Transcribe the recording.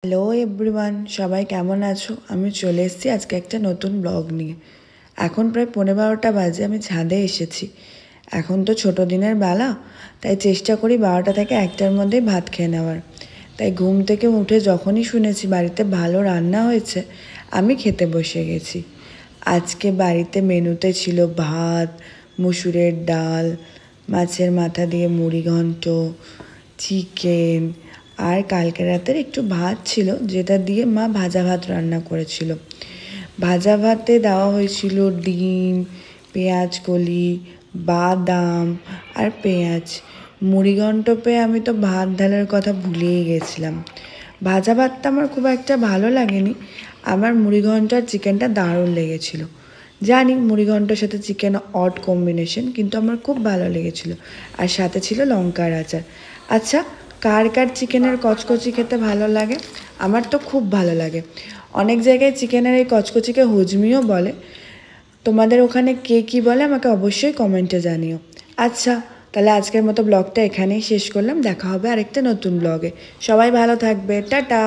Hello everyone, সবাই কেমন আছো? আমি চলে এসেছি আজকে একটা নতুন ব্লগ নিয়ে। এখন প্রায় 11:15 বাজে, আমি ছাদে এসেছি। এখন তো ছোটো দিনের বেলা, তাই চেষ্টা করি 12টা থেকে 1টার মধ্যেই ভাত খেয়ে নেওয়ার। তাই ঘুম থেকে উঠে যখনই শুনেছি বাড়িতে ভালো রান্না হয়েছে, আমি খেতে বসে গেছি। আজকে বাড়িতে মেনুতে ছিল ভাত, মুসুরের ডাল, মাছের মাথা দিয়ে মুড়িঘণ্ট, চিকেন, আর কালকে রাতের একটু ভাত ছিল যেটা দিয়ে মা ভাজা ভাত রান্না করেছিল। ভাজা ভাতে দেওয়া হয়েছিল ডিম, পেঁয়াজ কলি, বাদাম আর পেঁয়াজ। মুড়িঘণ্ট পেয়ে আমি তো ভাত ঢালার কথা ভুলেই গেছিলাম। ভাজা ভাতটা আমার খুব একটা ভালো লাগেনি, আমার মুড়িঘণ্ট আর চিকেনটা দারুণ লেগেছিলো। জানি মুড়িঘণ্টর সাথে চিকেন অড কম্বিনেশন, কিন্তু আমার খুব ভালো লেগেছিলো। আর সাথে ছিল লঙ্কার আচার। আচ্ছা, কার কার চিকেনের কচকচি খেতে ভালো লাগে? আমার তো খুব ভালো লাগে। অনেক জায়গায় চিকেনের এই কচকচিকে হুজমিও বলে। তোমাদের ওখানে কে কী বলে আমাকে অবশ্যই কমেন্টে জানিও। আচ্ছা, তাহলে আজকের মতো ব্লগটা এখানেই শেষ করলাম। দেখা হবে আরেকটা নতুন ব্লগে। সবাই ভালো থাকবে, টাটা।